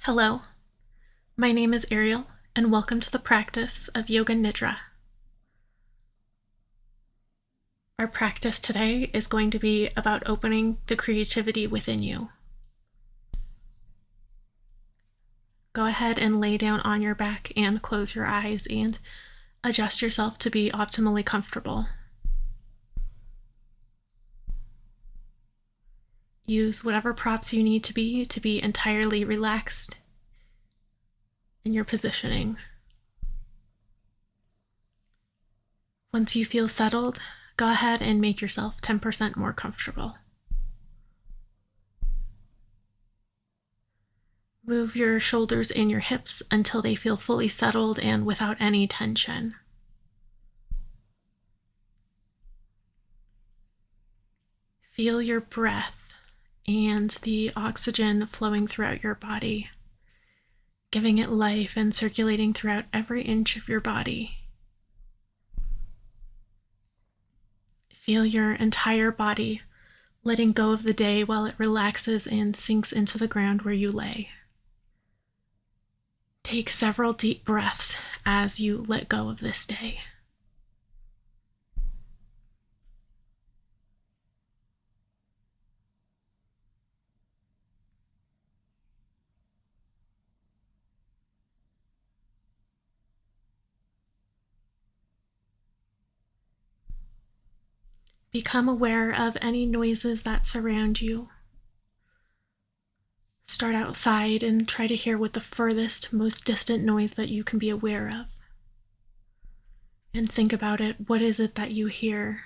Hello, my name is Ariel, and welcome to the practice of Yoga Nidra. Our practice today is going to be about opening the creativity within you. Go ahead and lay down on your back and close your eyes and adjust yourself to be optimally comfortable. Use whatever props you need to be entirely relaxed in your positioning. Once you feel settled, go ahead and make yourself 10% more comfortable. Move your shoulders and your hips until they feel fully settled and without any tension. Feel your breath and the oxygen flowing throughout your body, giving it life and circulating throughout every inch of your body. Feel your entire body letting go of the day while it relaxes and sinks into the ground where you lay. Take several deep breaths as you let go of this day. Become aware of any noises that surround you. Start outside and try to hear what the furthest, most distant noise that you can be aware of. And think about it. What is it that you hear?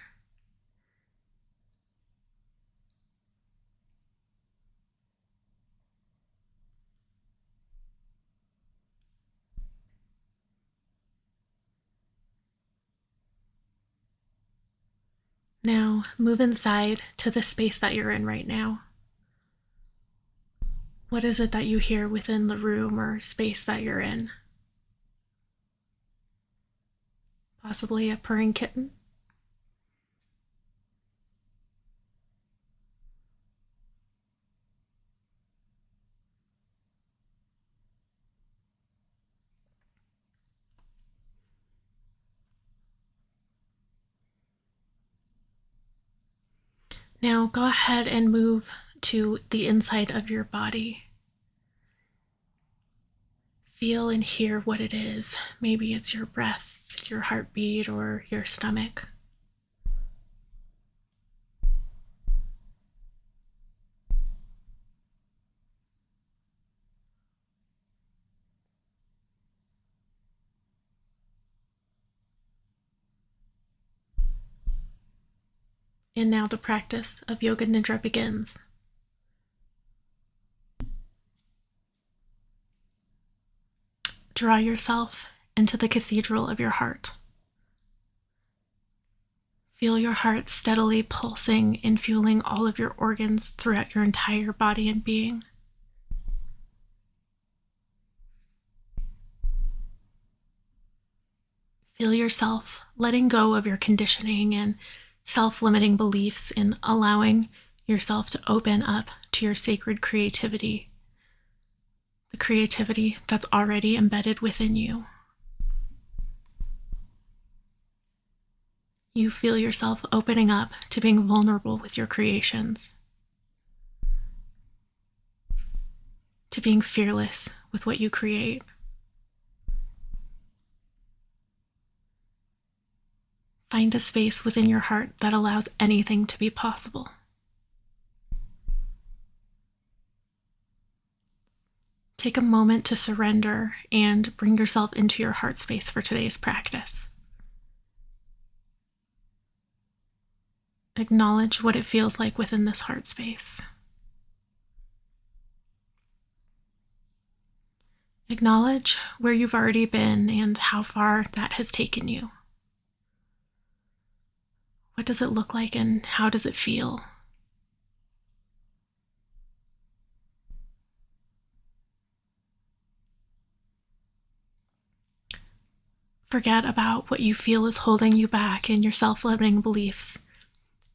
Now, move inside to the space that you're in right now. What is it that you hear within the room or space that you're in? Possibly a purring kitten? Now go ahead and move to the inside of your body. Feel and hear what it is. Maybe it's your breath, your heartbeat, or your stomach. And now the practice of Yoga Nidra begins. Draw yourself into the cathedral of your heart. Feel your heart steadily pulsing and fueling all of your organs throughout your entire body and being. Feel yourself letting go of your conditioning and self-limiting beliefs and allowing yourself to open up to your sacred creativity, the creativity that's already embedded within you. You feel yourself opening up to being vulnerable with your creations, to being fearless with what you create. Find a space within your heart that allows anything to be possible. Take a moment to surrender and bring yourself into your heart space for today's practice. Acknowledge what it feels like within this heart space. Acknowledge where you've already been and how far that has taken you. What does it look like and how does it feel? Forget about what you feel is holding you back and your self-limiting beliefs,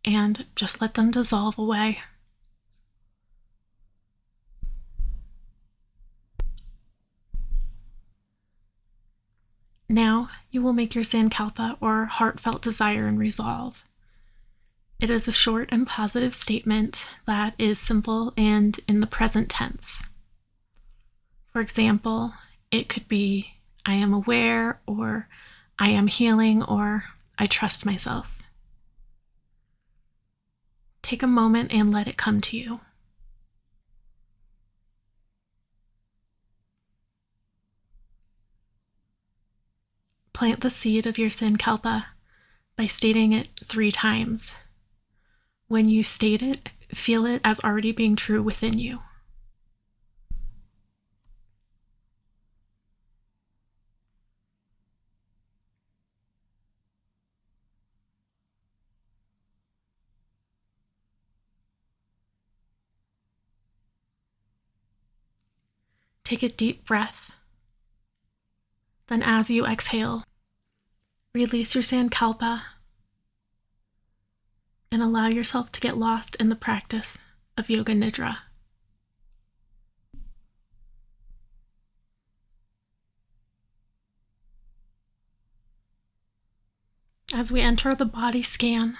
and just let them dissolve away. Now you will make your sankalpa, or heartfelt desire and resolve. It is a short and positive statement that is simple and in the present tense. For example, it could be, I am aware, or I am healing, or I trust myself. Take a moment and let it come to you. Plant the seed of your sankalpa by stating it 3 times. When you state it, feel it as already being true within you. Take a deep breath. Then as you exhale, release your sankalpa and allow yourself to get lost in the practice of Yoga Nidra. As we enter the body scan,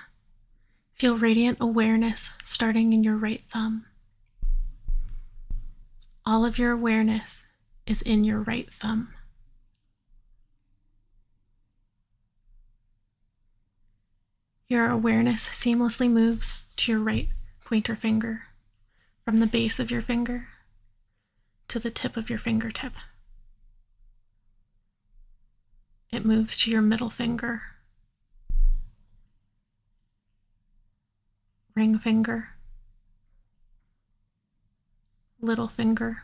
feel radiant awareness starting in your right thumb. All of your awareness is in your right thumb. Your awareness seamlessly moves to your right pointer finger, from the base of your finger to the tip of your fingertip. It moves to your middle finger, ring finger, little finger.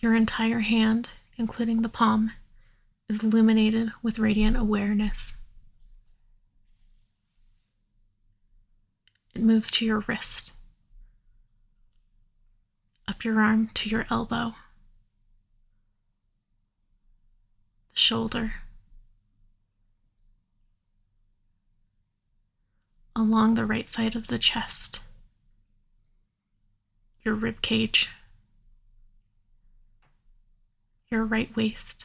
Your entire hand, including the palm, is illuminated with radiant awareness. It moves to your wrist, up your arm to your elbow, the shoulder, along the right side of the chest, your rib cage, your right waist,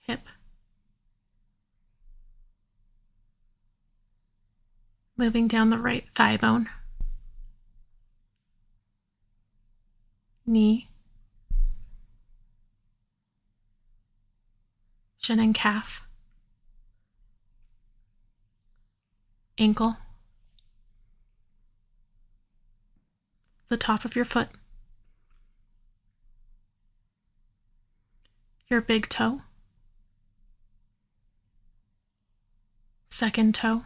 hip, moving down the right thigh bone, knee, shin and calf, ankle, the top of your foot, your big toe, second toe,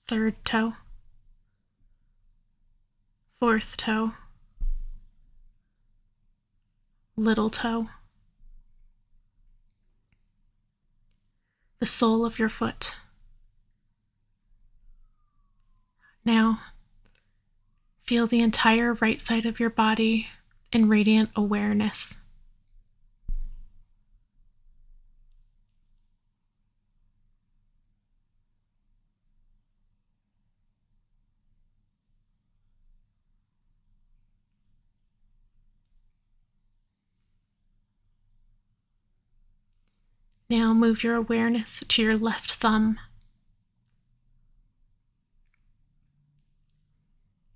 third toe, fourth toe, little toe, the sole of your foot. Now, feel the entire right side of your body in radiant awareness. Now move your awareness to your left thumb,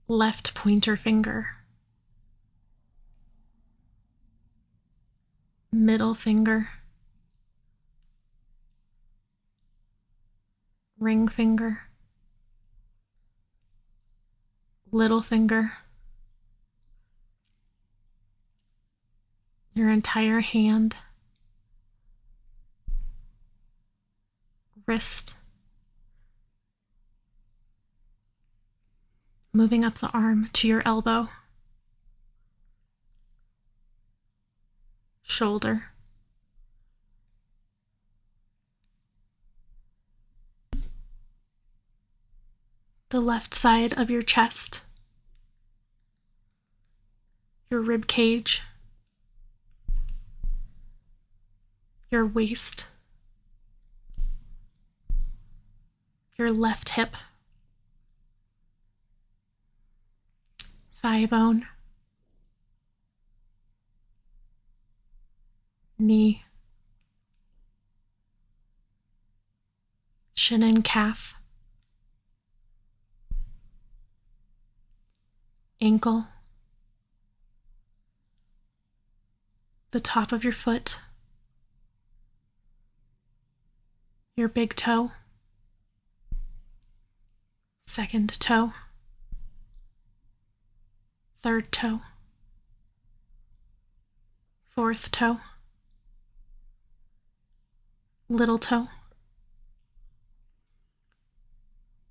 left pointer finger, middle finger, ring finger, little finger, your entire hand, wrist, moving up the arm to your elbow, shoulder, the left side of your chest, your rib cage, your waist, your left hip, thigh bone, knee, shin and calf, ankle, the top of your foot, your big toe, second toe, third toe, fourth toe, little toe,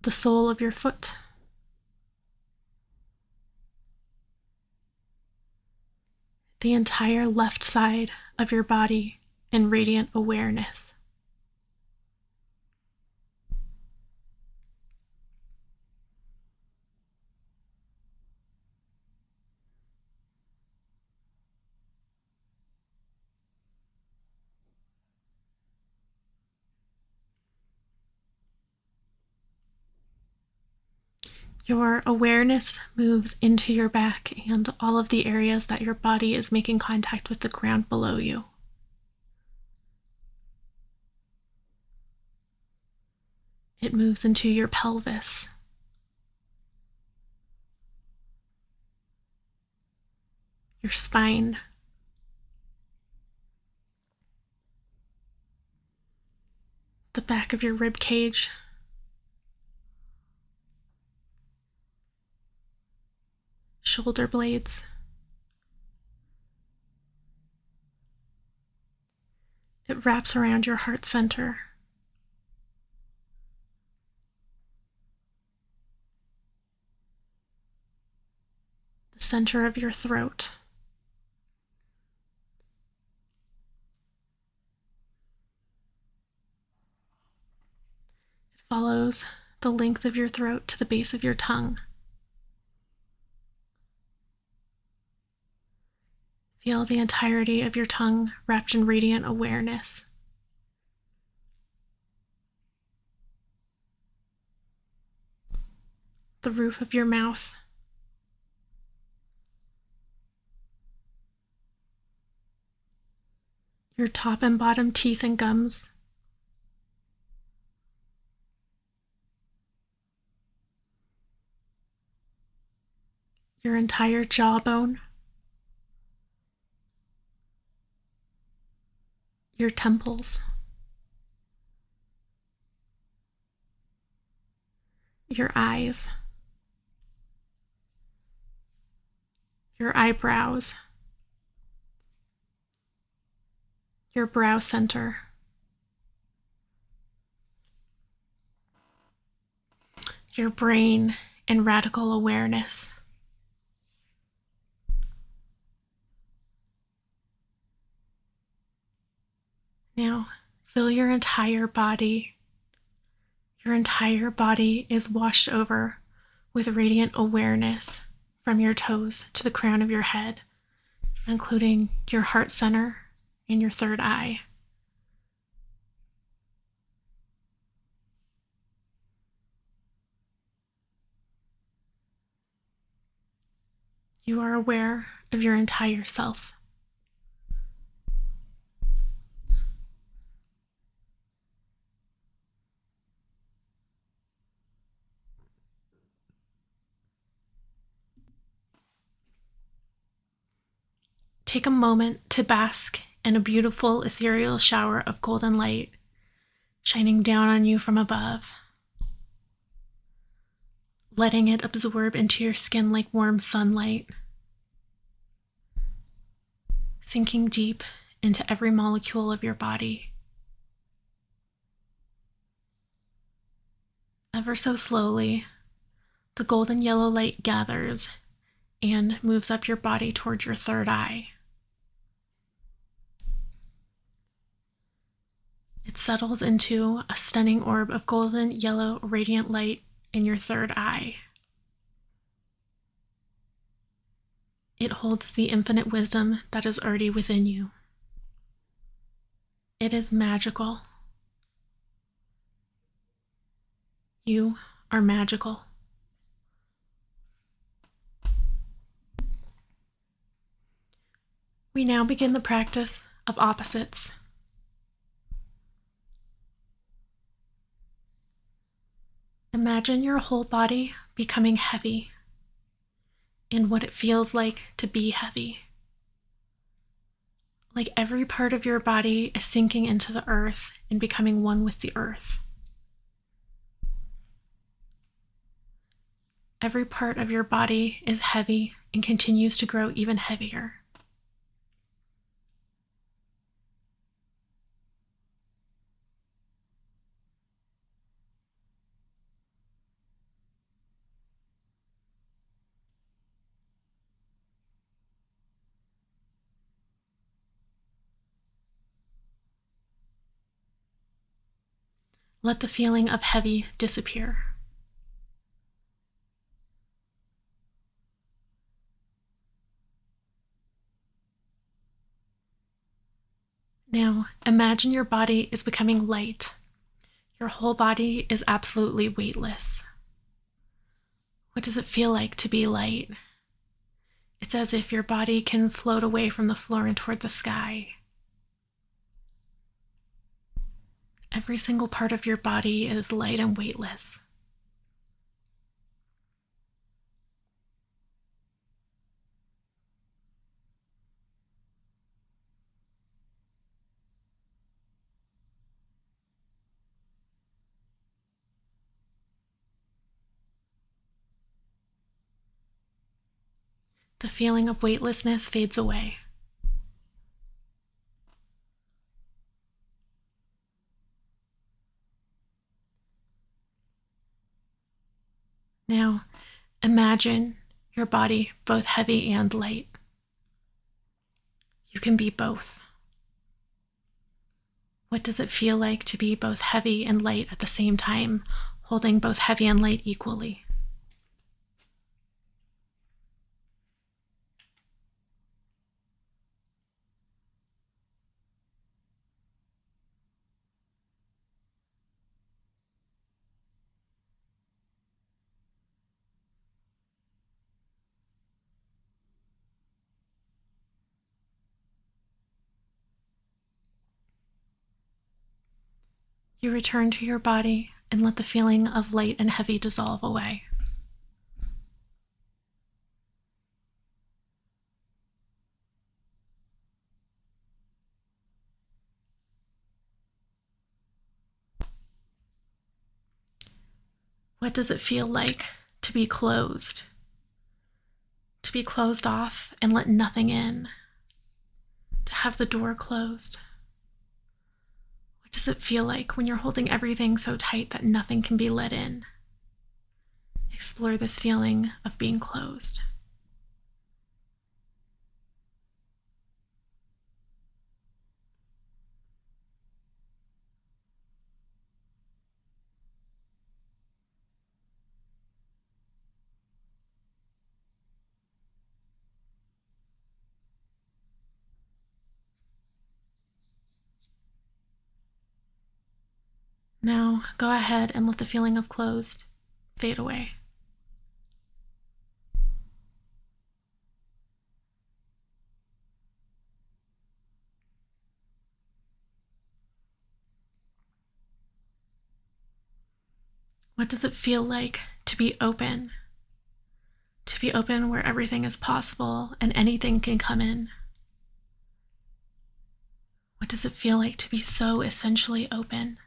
the sole of your foot, the entire left side of your body in radiant awareness. Your awareness moves into your back and all of the areas that your body is making contact with the ground below you. It moves into your pelvis, your spine, the back of your rib cage, shoulder blades, it wraps around your heart center, the center of your throat, it follows the length of your throat to the base of your tongue. Feel the entirety of your tongue wrapped in radiant awareness. The roof of your mouth, your top and bottom teeth and gums, your entire jawbone, your temples, your eyes, your eyebrows, your brow center, your brain in radical awareness. Now, feel your entire body. Your entire body is washed over with radiant awareness from your toes to the crown of your head, including your heart center and your third eye. You are aware of your entire self. Take a moment to bask in a beautiful ethereal shower of golden light shining down on you from above, letting it absorb into your skin like warm sunlight, sinking deep into every molecule of your body. Ever so slowly, the golden yellow light gathers and moves up your body toward your third eye. It settles into a stunning orb of golden yellow radiant light in your third eye. It holds the infinite wisdom that is already within you. It is magical. You are magical. We now begin the practice of opposites. Imagine your whole body becoming heavy in what it feels like to be heavy. Like every part of your body is sinking into the earth and becoming one with the earth. Every part of your body is heavy and continues to grow even heavier. Let the feeling of heavy disappear. Now, imagine your body is becoming light. Your whole body is absolutely weightless. What does it feel like to be light? It's as if your body can float away from the floor and toward the sky. Every single part of your body is light and weightless. The feeling of weightlessness fades away. Now, imagine your body both heavy and light. You can be both. What does it feel like to be both heavy and light at the same time, holding both heavy and light equally? You return to your body and let the feeling of light and heavy dissolve away. What does it feel like to be closed? To be closed off and let nothing in? To have the door closed? What does it feel like when you're holding everything so tight that nothing can be let in? Explore this feeling of being closed. Now, go ahead and let the feeling of closed fade away. What does it feel like to be open? To be open where everything is possible and anything can come in? What does it feel like to be so essentially open?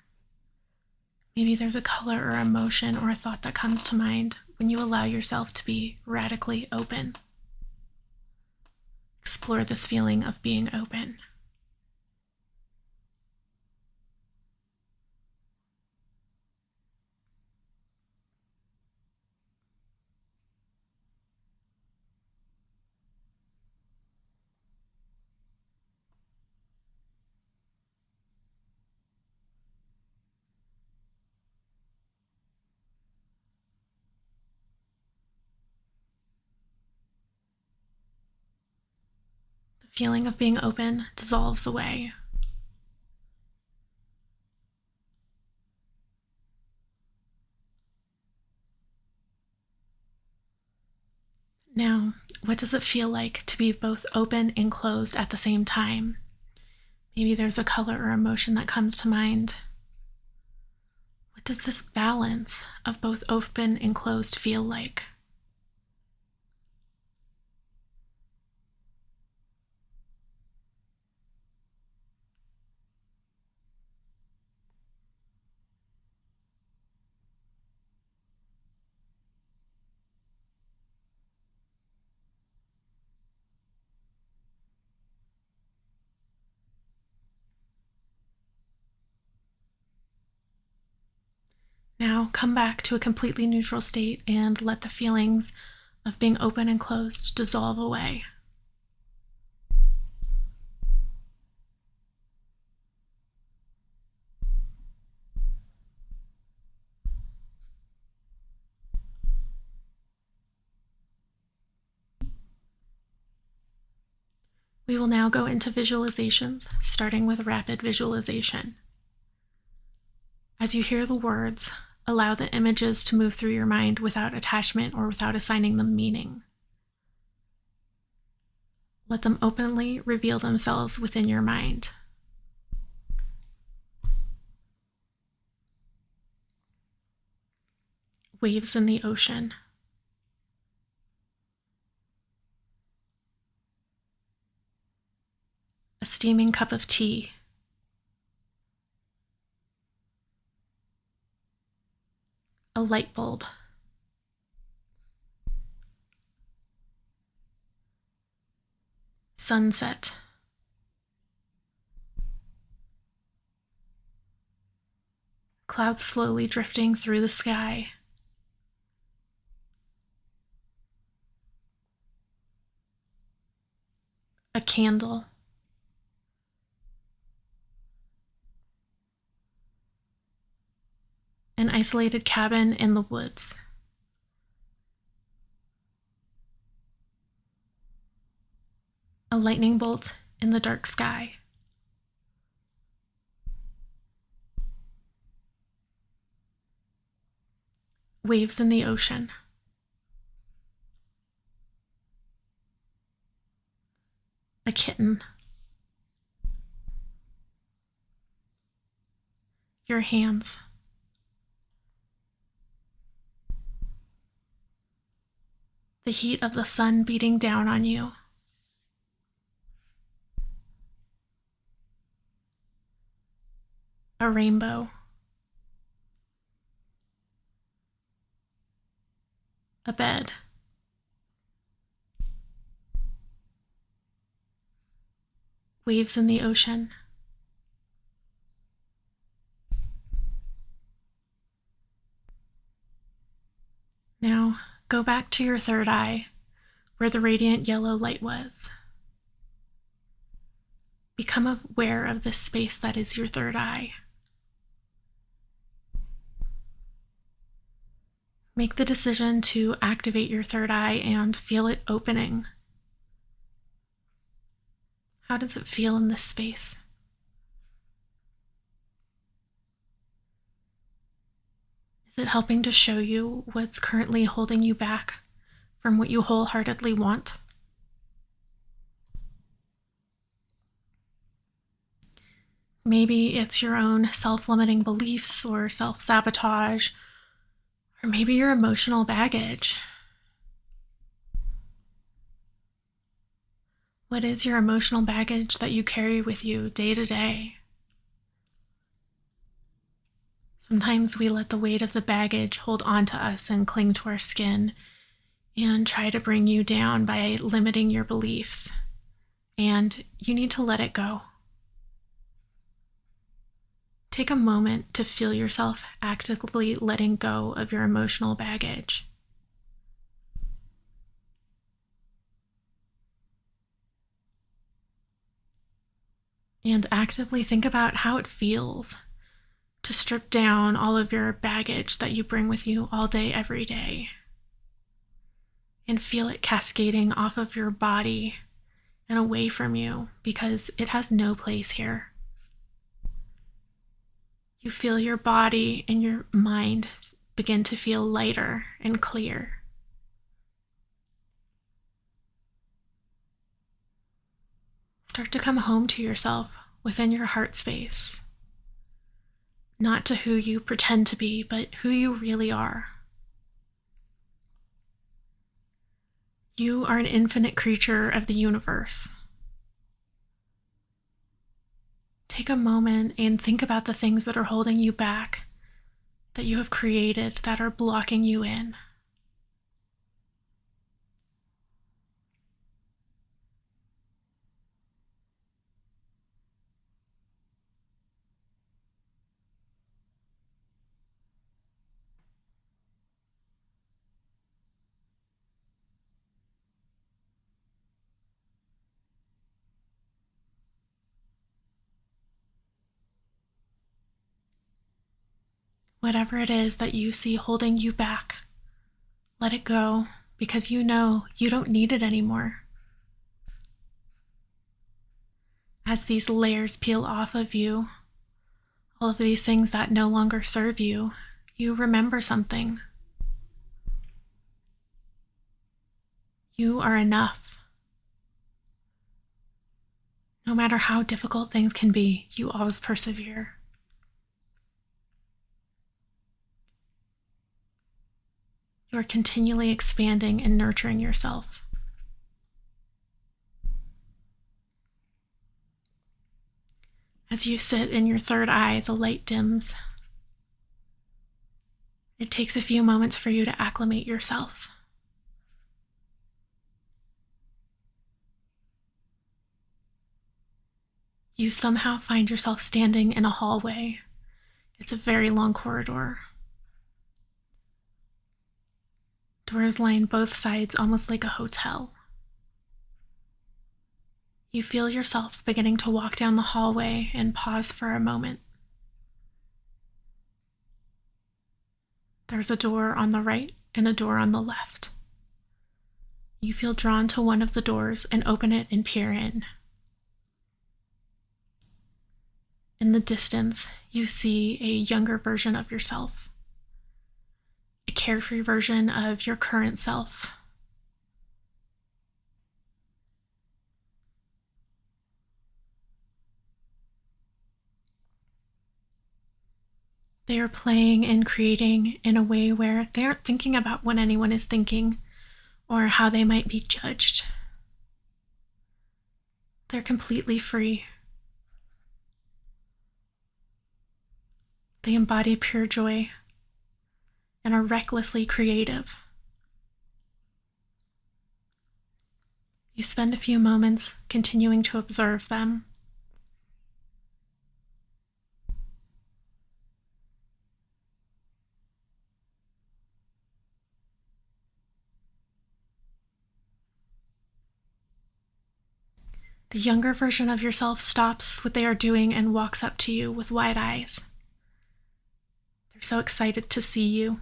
Maybe there's a color or emotion or a thought that comes to mind when you allow yourself to be radically open. Explore this feeling of being open. The feeling of being open dissolves away. Now, what does it feel like to be both open and closed at the same time? Maybe there's a color or emotion that comes to mind. What does this balance of both open and closed feel like? Now come back to a completely neutral state and let the feelings of being open and closed dissolve away. We will now go into visualizations, starting with rapid visualization. As you hear the words, allow the images to move through your mind without attachment or without assigning them meaning. Let them openly reveal themselves within your mind. Waves in the ocean. A steaming cup of tea. A light bulb. Sunset. Clouds slowly drifting through the sky. A candle. An isolated cabin in the woods. A lightning bolt in the dark sky. Waves in the ocean. A kitten. Your hands. The heat of the sun beating down on you. A rainbow. A bed. Waves in the ocean. Now, go back to your third eye, where the radiant yellow light was. Become aware of this space that is your third eye. Make the decision to activate your third eye and feel it opening. How does it feel in this space? Is it helping to show you what's currently holding you back from what you wholeheartedly want? Maybe it's your own self-limiting beliefs or self-sabotage, or maybe your emotional baggage. What is your emotional baggage that you carry with you day to day? Sometimes we let the weight of the baggage hold on to us and cling to our skin and try to bring you down by limiting your beliefs. And you need to let it go. Take a moment to feel yourself actively letting go of your emotional baggage. And actively think about how it feels to strip down all of your baggage that you bring with you all day, every day. And feel it cascading off of your body and away from you because it has no place here. You feel your body and your mind begin to feel lighter and clear. Start to come home to yourself within your heart space. Not to who you pretend to be, but who you really are. You are an infinite creature of the universe. Take a moment and think about the things that are holding you back, that you have created, that are blocking you in. Whatever it is that you see holding you back, let it go, because you know you don't need it anymore. As these layers peel off of you, all of these things that no longer serve you, you remember something. You are enough. No matter how difficult things can be, you always persevere. You are continually expanding and nurturing yourself. As you sit in your third eye, the light dims. It takes a few moments for you to acclimate yourself. You somehow find yourself standing in a hallway. It's a very long corridor. Doors line both sides, almost like a hotel. You feel yourself beginning to walk down the hallway and pause for a moment. There's a door on the right and a door on the left. You feel drawn to one of the doors and open it and peer in. In the distance, you see a younger version of yourself, a carefree version of your current self. They are playing and creating in a way where they aren't thinking about what anyone is thinking or how they might be judged. They're completely free. They embody pure joy and are recklessly creative. You spend a few moments continuing to observe them. The younger version of yourself stops what they are doing and walks up to you with wide eyes. They're so excited to see you.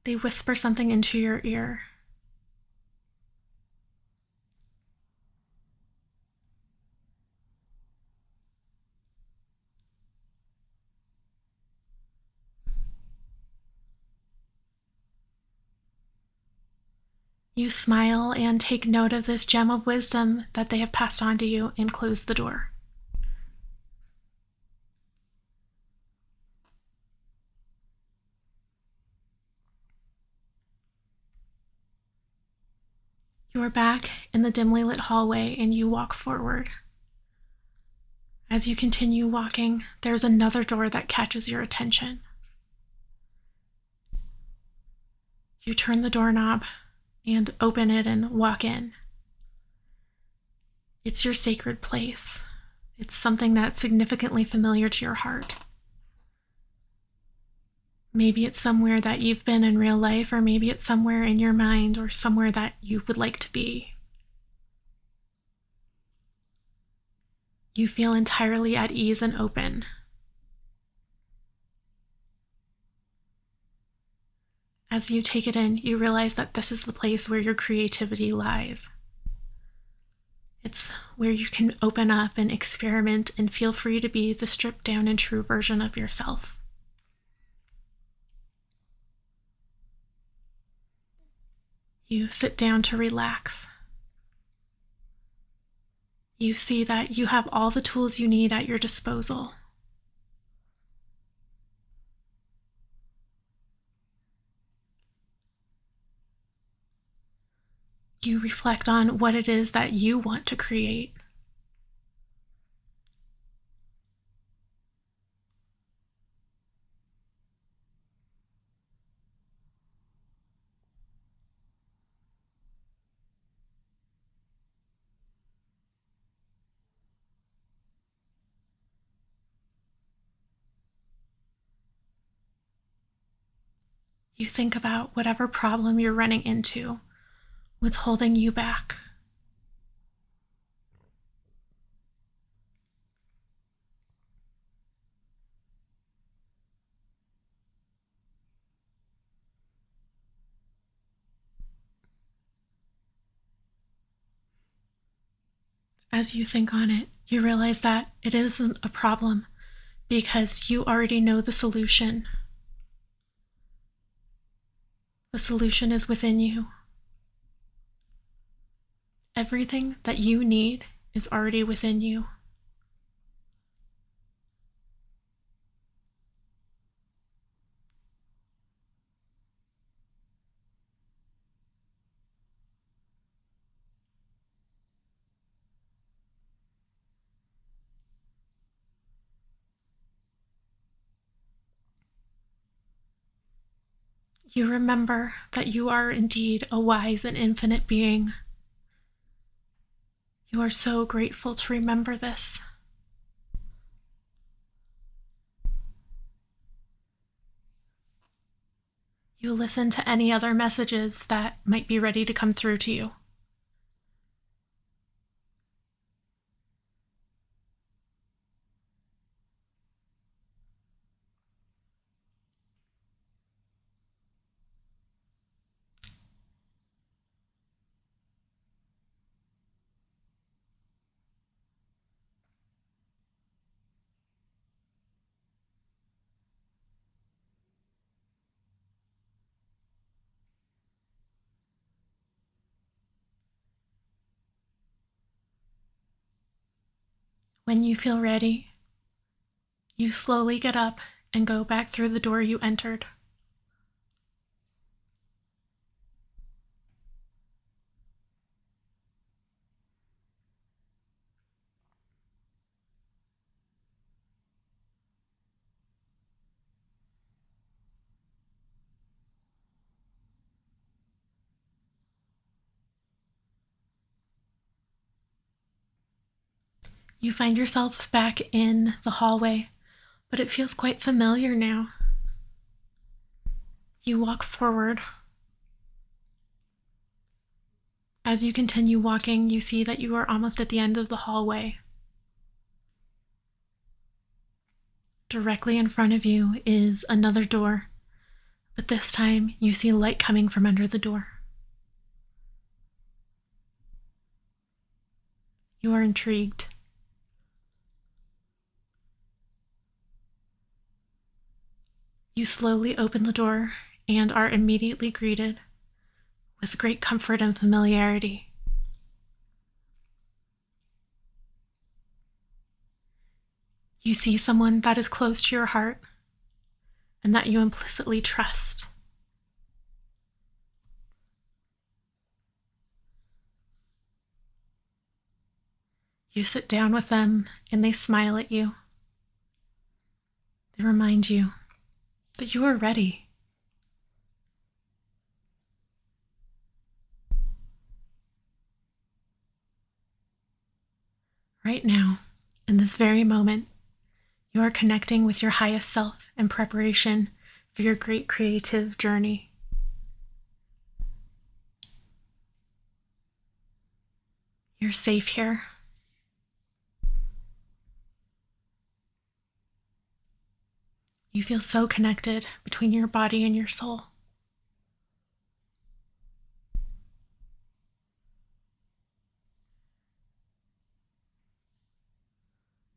They whisper something into your ear. You smile and take note of this gem of wisdom that they have passed on to you and close the door. You are back in the dimly lit hallway and you walk forward. As you continue walking, there's another door that catches your attention. You turn the doorknob and open it and walk in. It's your sacred place. It's something that's significantly familiar to your heart. Maybe it's somewhere that you've been in real life, or maybe it's somewhere in your mind, or somewhere that you would like to be. You feel entirely at ease and open. As you take it in, you realize that this is the place where your creativity lies. It's where you can open up and experiment and feel free to be the stripped down and true version of yourself. You sit down to relax, You see that you have all the tools you need at your disposal. You reflect on what it is that you want to create. You think about whatever problem you're running into, what's holding you back. As you think on it, you realize that it isn't a problem because you already know the solution. The solution is within you. Everything that you need is already within you. You remember that you are indeed a wise and infinite being. You are so grateful to remember this. You listen to any other messages that might be ready to come through to you. When you feel ready, you slowly get up and go back through the door you entered. You find yourself back in the hallway, but it feels quite familiar now. You walk forward. As you continue walking, you see that you are almost at the end of the hallway. Directly in front of you is another door, but this time you see light coming from under the door. You are intrigued. You slowly open the door and are immediately greeted with great comfort and familiarity. You see someone that is close to your heart and that you implicitly trust. You sit down with them and they smile at you. They remind you that you are ready. Right now, in this very moment, you are connecting with your highest self in preparation for your great creative journey. You're safe here. You feel so connected between your body and your soul.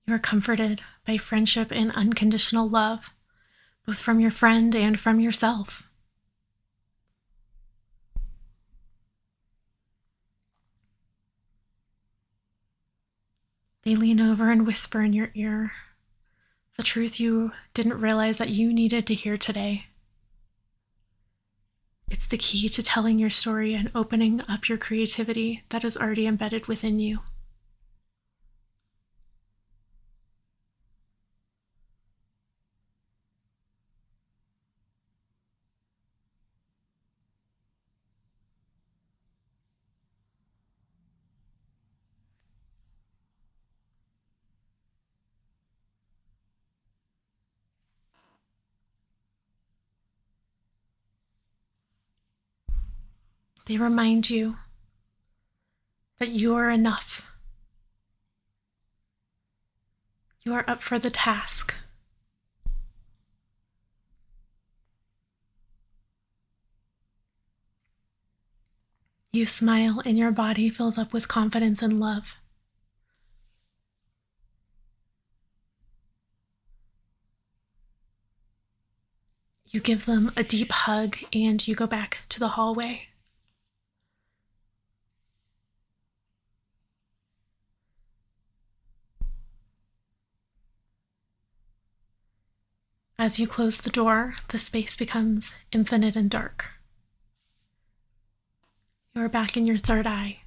You are comforted by friendship and unconditional love, both from your friend and from yourself. They lean over and whisper in your ear the truth you didn't realize that you needed to hear today. It's the key to telling your story and opening up your creativity that is already embedded within you. They remind you that you are enough. You are up for the task. You smile and your body fills up with confidence and love. You give them a deep hug and you go back to the hallway. As you close the door, the space becomes infinite and dark. You are back in your third eye.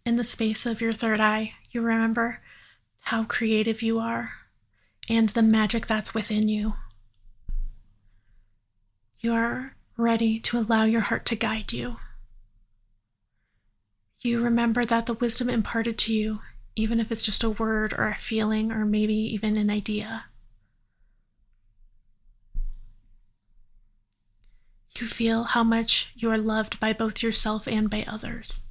In the space of your third eye, you remember how creative you are and the magic that's within you. You are ready to allow your heart to guide you. You remember that the wisdom imparted to you, even if it's just a word or a feeling or maybe even an idea, you feel how much you are loved by both yourself and by others.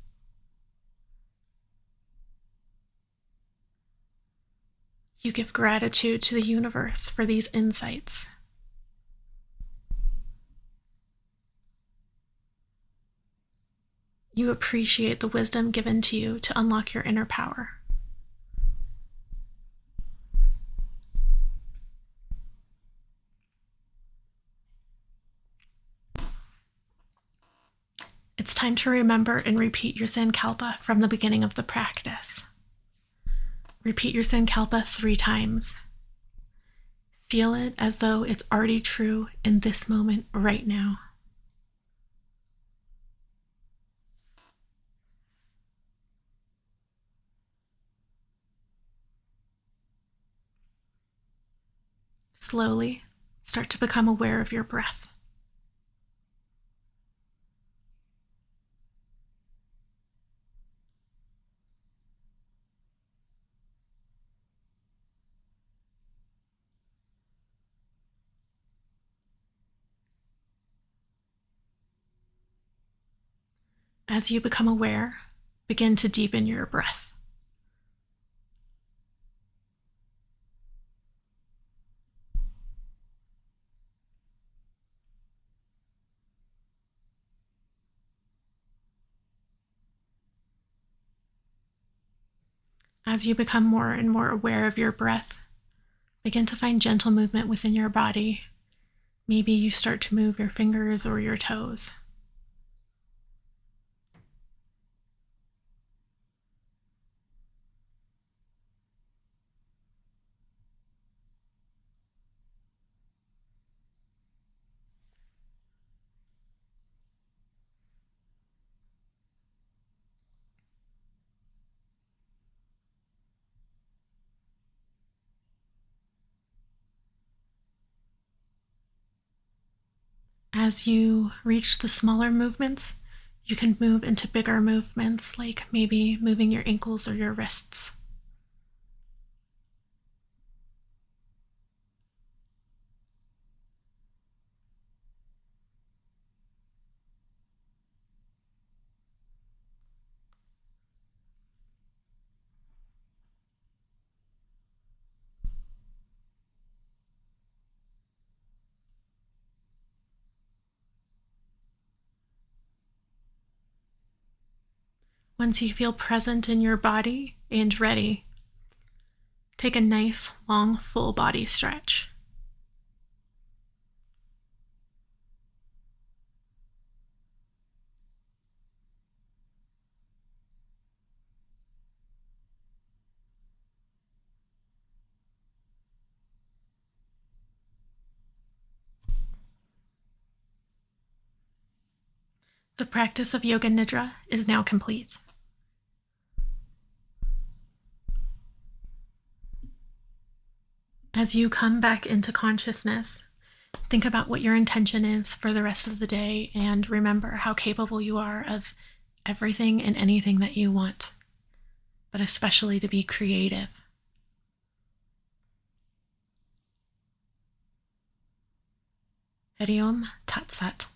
You give gratitude to the universe for these insights. You appreciate the wisdom given to you to unlock your inner power. It's time to remember and repeat your sankalpa from the beginning of the practice. Repeat your sankalpa 3 times. Feel it as though it's already true in this moment right now. Slowly, start to become aware of your breath. As you become aware, begin to deepen your breath. As you become more and more aware of your breath, begin to find gentle movement within your body. Maybe you start to move your fingers or your toes. As you reach the smaller movements, you can move into bigger movements, like maybe moving your ankles or your wrists. Once you feel present in your body and ready, take a nice, long, full body stretch. The practice of Yoga Nidra is now complete. As you come back into consciousness, think about what your intention is for the rest of the day and remember how capable you are of everything and anything that you want, but especially to be creative. Hari Om Tat Sat.